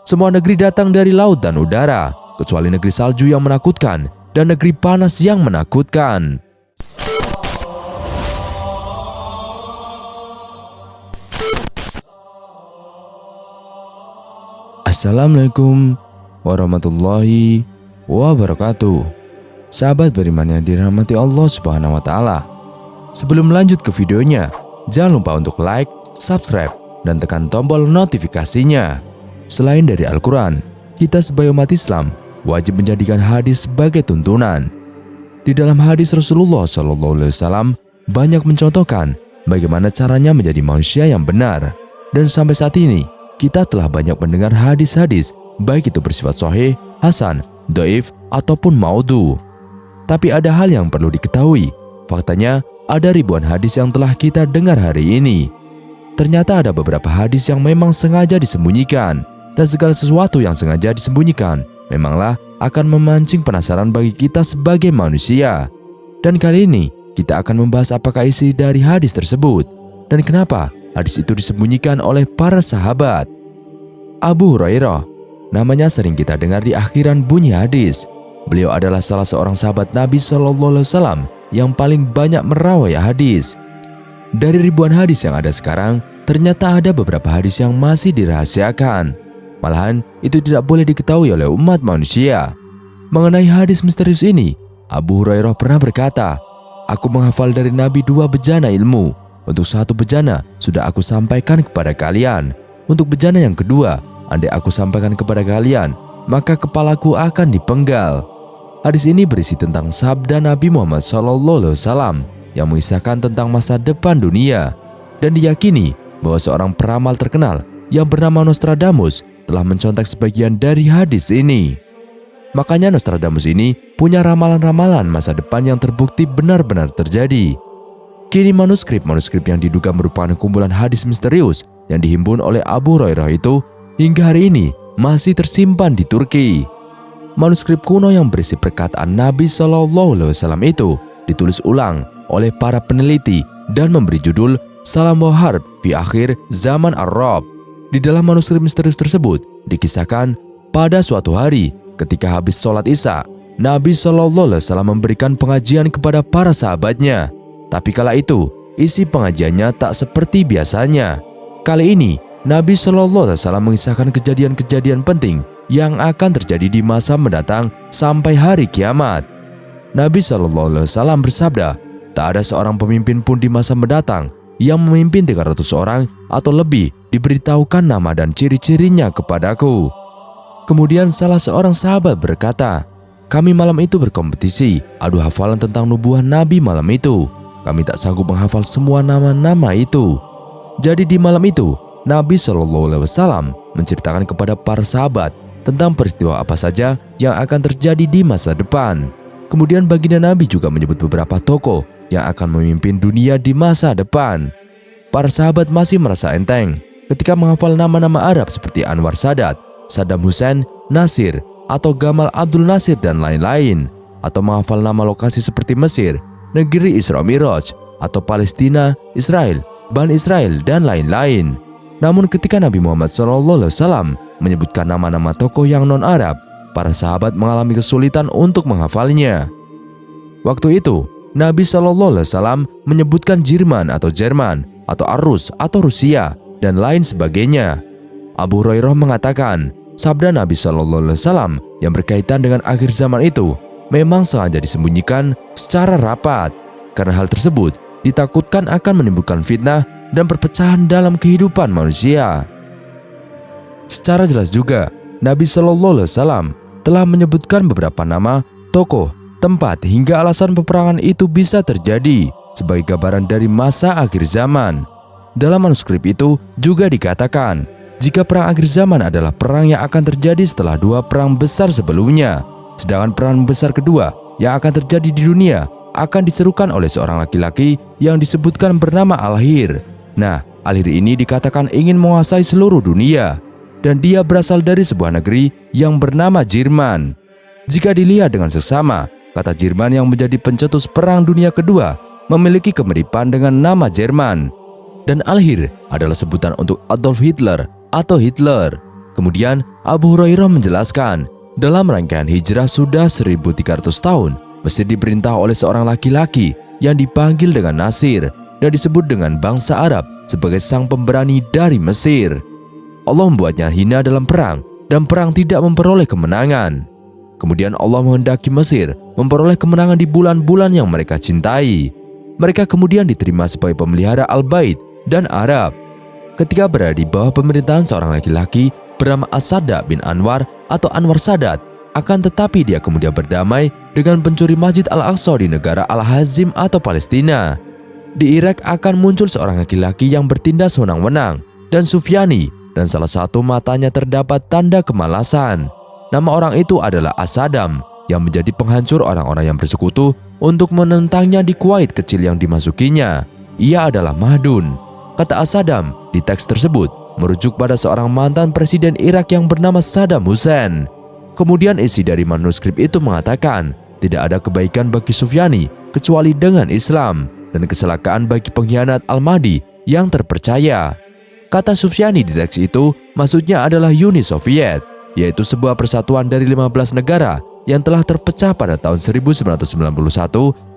Semua negeri datang dari laut dan udara, kecuali negeri salju yang menakutkan dan negeri panas yang menakutkan. Assalamualaikum warahmatullahi wabarakatuh. Sahabat beriman yang dirahmati Allah Subhanahu wa Ta'ala. Sebelum lanjut ke videonya, jangan lupa untuk like, subscribe, dan tekan tombol notifikasinya. Selain dari Al-Quran, kita sebagai umat Islam wajib menjadikan hadis sebagai tuntunan. Di dalam hadis Rasulullah SAW banyak mencontohkan bagaimana caranya menjadi manusia yang benar. Dan sampai saat ini, kita telah banyak mendengar hadis-hadis, baik itu bersifat sahih, hasan, dhaif, ataupun maudhu. Tapi ada hal yang perlu diketahui. Faktanya, ada ribuan hadis yang telah kita dengar hari ini. Ternyata ada beberapa hadis yang memang sengaja disembunyikan. Dan segala sesuatu yang sengaja disembunyikan memanglah akan memancing penasaran bagi kita sebagai manusia. Dan kali ini kita akan membahas apakah isi dari hadis tersebut dan kenapa hadis itu disembunyikan oleh para sahabat. Abu Hurairah, namanya sering kita dengar di akhiran bunyi hadis. Beliau adalah salah seorang sahabat Nabi SAW yang paling banyak merawai hadis. Dari ribuan hadis yang ada sekarang, ternyata ada beberapa hadis yang masih dirahasiakan. Malahan itu tidak boleh diketahui oleh umat manusia. Mengenai hadis misterius ini, Abu Hurairah pernah berkata, "Aku menghafal dari Nabi 2 bejana ilmu. Untuk 1 bejana sudah aku sampaikan kepada kalian. Untuk bejana yang kedua, andai aku sampaikan kepada kalian, maka kepalaku akan dipenggal." Hadis ini berisi tentang sabda Nabi Muhammad SAW yang mengisahkan tentang masa depan dunia. Dan diyakini bahwa seorang peramal terkenal yang bernama Nostradamus telah mencontek sebagian dari hadis ini. Makanya Nostradamus ini punya ramalan-ramalan masa depan yang terbukti benar-benar terjadi. Kini manuskrip yang diduga merupakan kumpulan hadis misterius yang dihimpun oleh Abu Hurairah itu hingga hari ini masih tersimpan di Turki. Manuskrip kuno yang berisi perkataan Nabi SAW itu ditulis ulang oleh para peneliti dan memberi judul Salam Harb fi Akhir Zaman Arab. Di dalam manuskrip misterius tersebut dikisahkan pada suatu hari ketika habis sholat Isya, Nabi SAW memberikan pengajian kepada para sahabatnya. Tapi kala itu isi pengajiannya tak seperti biasanya. Kali ini Nabi SAW mengisahkan kejadian-kejadian penting yang akan terjadi di masa mendatang sampai hari kiamat. Nabi SAW bersabda, "Tak ada seorang pemimpin pun di masa mendatang yang memimpin 300 orang atau lebih diberitahukan nama dan ciri-cirinya kepadaku." Kemudian salah seorang sahabat berkata, "Kami malam itu berkompetisi adu hafalan tentang nubuah Nabi malam itu. Kami tak sanggup menghafal semua nama-nama itu." Jadi di malam itu, Nabi SAW menceritakan kepada para sahabat tentang peristiwa apa saja yang akan terjadi di masa depan. Kemudian baginda Nabi juga menyebut beberapa tokoh yang akan memimpin dunia di masa depan. Para sahabat masih merasa enteng ketika menghafal nama-nama Arab seperti Anwar Sadat, Saddam Hussein, Nasir, atau Gamal Abdul Nasir dan lain-lain, atau menghafal nama lokasi seperti Mesir, negeri Isra Miraj, atau Palestina, Israel, Bani Israel, dan lain-lain. Namun ketika Nabi Muhammad SAW menyebutkan nama-nama tokoh yang non-Arab, para sahabat mengalami kesulitan untuk menghafalnya. Waktu itu, Nabi SAW menyebutkan Jerman atau Arus atau Rusia dan lain sebagainya. Abu Hurairah mengatakan, sabda Nabi SAW yang berkaitan dengan akhir zaman itu memang sengaja disembunyikan secara rapat karena hal tersebut ditakutkan akan menimbulkan fitnah dan perpecahan dalam kehidupan manusia. Secara jelas juga, Nabi SAW telah menyebutkan beberapa nama, tokoh, tempat hingga alasan peperangan itu bisa terjadi sebagai gambaran dari masa akhir zaman. Dalam manuskrip itu juga dikatakan, jika perang akhir zaman adalah perang yang akan terjadi setelah 2 perang besar sebelumnya, sedangkan perang besar kedua yang akan terjadi di dunia akan diserukan oleh seorang laki-laki yang disebutkan bernama Al-Hir. Nah, Al-Hir ini dikatakan ingin menguasai seluruh dunia, dan dia berasal dari sebuah negeri yang bernama Jerman. Jika dilihat dengan seksama, kata Jerman yang menjadi pencetus Perang Dunia Kedua memiliki kemiripan dengan nama Jerman. Dan Al-Hir adalah sebutan untuk Adolf Hitler atau Hitler. Kemudian Abu Hurairah menjelaskan, dalam rangkaian hijrah sudah 1300 tahun, Mesir diperintah oleh seorang laki-laki yang dipanggil dengan Nasir dan disebut dengan bangsa Arab sebagai sang pemberani dari Mesir. Allah membuatnya hina dalam perang dan perang tidak memperoleh kemenangan. Kemudian Allah menghendaki Mesir memperoleh kemenangan di bulan-bulan yang mereka cintai. Mereka kemudian diterima sebagai pemelihara Al-Bait dan Arab. Ketika berada di bawah pemerintahan seorang laki-laki bernama As-Sadat bin Anwar atau Anwar Sadat, akan tetapi dia kemudian berdamai dengan pencuri Masjid Al-Aqsa di negara Al-Hazim atau Palestina. Di Irak akan muncul seorang laki-laki yang bertindak sewenang-wenang dan Sufyani, dan salah satu matanya terdapat tanda kemalasan. Nama orang itu adalah As-Sadam yang menjadi penghancur orang-orang yang bersekutu untuk menentangnya di Kuwait kecil yang dimasukinya. Ia adalah Mahdun. Kata As-Sadam di teks tersebut merujuk pada seorang mantan presiden Irak yang bernama Saddam Hussein. Kemudian isi dari manuskrip itu mengatakan tidak ada kebaikan bagi Sufyani kecuali dengan Islam dan kecelakaan bagi pengkhianat Al-Mahdi yang terpercaya. Kata Sufyani di teks itu maksudnya adalah Uni Soviet, yaitu sebuah persatuan dari 15 negara yang telah terpecah pada tahun 1991.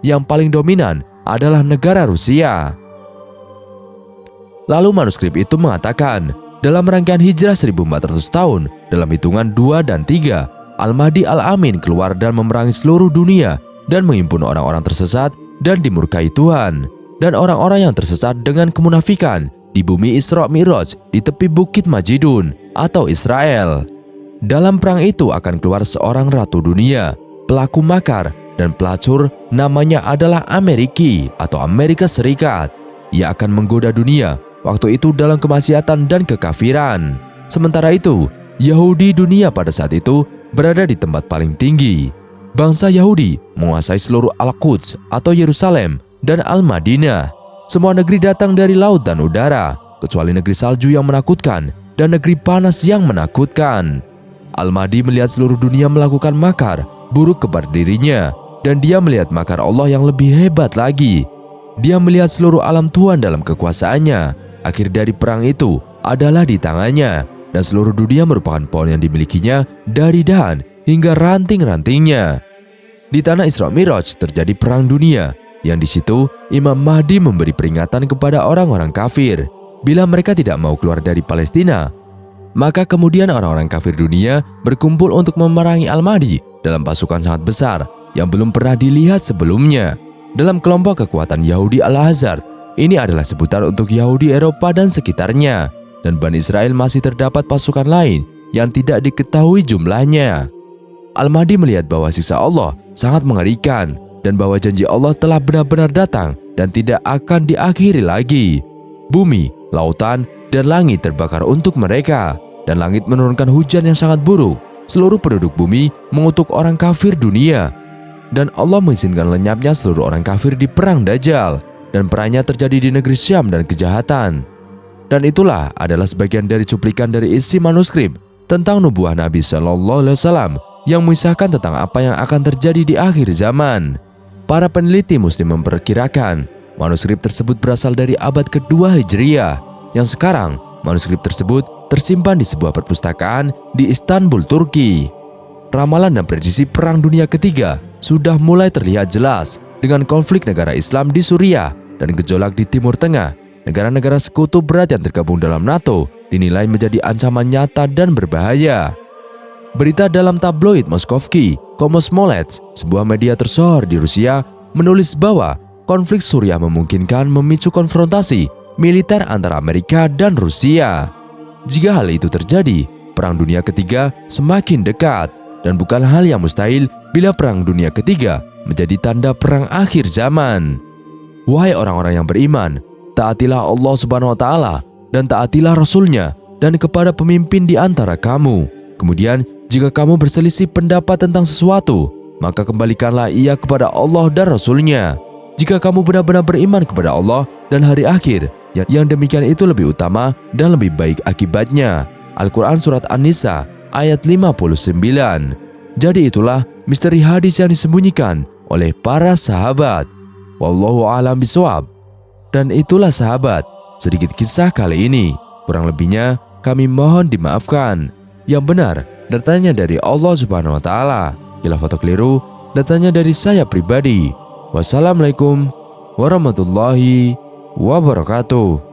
Yang paling dominan adalah negara Rusia. Lalu manuskrip itu mengatakan, dalam rangkaian hijrah 1400 tahun, dalam hitungan 2 dan 3, Al-Mahdi Al-Amin keluar dan memerangi seluruh dunia dan menghimpun orang-orang tersesat dan dimurkai Tuhan, dan orang-orang yang tersesat dengan kemunafikan di bumi Isra Mi'raj di tepi Bukit Majidun atau Israel. Dalam perang itu akan keluar seorang ratu dunia, pelaku makar dan pelacur, namanya adalah Ameriki atau Amerika Serikat. Ia akan menggoda dunia waktu itu dalam kemaksiatan dan kekafiran. Sementara itu, Yahudi dunia pada saat itu berada di tempat paling tinggi. Bangsa Yahudi menguasai seluruh Al-Quds atau Yerusalem dan Al-Madinah. Semua negeri datang dari laut dan udara, kecuali negeri salju yang menakutkan dan negeri panas yang menakutkan. Al-Mahdi melihat seluruh dunia melakukan makar buruk kepada dirinya, dan dia melihat makar Allah yang lebih hebat lagi. Dia melihat seluruh alam Tuhan dalam kekuasaannya. Akhir dari perang itu adalah di tangannya, dan seluruh dunia merupakan pohon yang dimilikinya dari dahan hingga ranting-rantingnya. Di tanah Isra Mi'raj terjadi perang dunia, yang di situ Imam Mahdi memberi peringatan kepada orang-orang kafir. Bila mereka tidak mau keluar dari Palestina, maka kemudian orang-orang kafir dunia berkumpul untuk memerangi Al-Mahdi dalam pasukan sangat besar yang belum pernah dilihat sebelumnya. Dalam kelompok kekuatan Yahudi Al-Hazard, ini adalah sebutan untuk Yahudi Eropa dan sekitarnya, dan Bani Israel masih terdapat pasukan lain yang tidak diketahui jumlahnya. Al-Mahdi melihat bahwa siksa Allah sangat mengerikan dan bahwa janji Allah telah benar-benar datang dan tidak akan diakhiri lagi. Bumi, lautan, dan langit terbakar untuk mereka, dan langit menurunkan hujan yang sangat buruk. Seluruh penduduk bumi mengutuk orang kafir dunia, dan Allah mengizinkan lenyapnya seluruh orang kafir di perang Dajjal, dan perangnya terjadi di negeri Syam dan kejahatan. Dan itulah adalah sebagian dari cuplikan dari isi manuskrip tentang nubuah Nabi SAW yang mengisahkan tentang apa yang akan terjadi di akhir zaman. Para peneliti Muslim memperkirakan manuskrip tersebut berasal dari abad kedua Hijriyah, yang sekarang manuskrip tersebut tersimpan di sebuah perpustakaan di Istanbul, Turki. Ramalan dan prediksi Perang Dunia Ketiga sudah mulai terlihat jelas dengan konflik negara Islam di Suriah dan gejolak di Timur Tengah. Negara-negara sekutu berat yang tergabung dalam NATO dinilai menjadi ancaman nyata dan berbahaya. Berita dalam tabloid Moskovsky Komsomolets, sebuah media tersohor di Rusia, menulis bahwa konflik Suriah memungkinkan memicu konfrontasi militer antara Amerika dan Rusia. Jika hal itu terjadi, Perang Dunia Ketiga semakin dekat, dan bukan hal yang mustahil bila Perang Dunia Ketiga menjadi tanda perang akhir zaman. Wahai orang-orang yang beriman, taatilah Allah Subhanahu wa Ta'ala dan taatilah Rasul-Nya dan kepada pemimpin di antara kamu. Kemudian, jika kamu berselisih pendapat tentang sesuatu, maka kembalikanlah ia kepada Allah dan Rasul-Nya. Jika kamu benar-benar beriman kepada Allah dan hari akhir, yang demikian itu lebih utama dan lebih baik akibatnya. Al-Quran Surat An-Nisa ayat 59. Jadi itulah misteri hadis yang disembunyikan oleh para sahabat. Wallahu a'lam bishawab. Dan itulah sahabat, sedikit kisah kali ini. Kurang lebihnya kami mohon dimaafkan. Yang benar datanya dari Allah Subhanahu wa taala. Bila foto keliru datanya dari saya pribadi. Wassalamualaikum warahmatullahi wabarakatuh.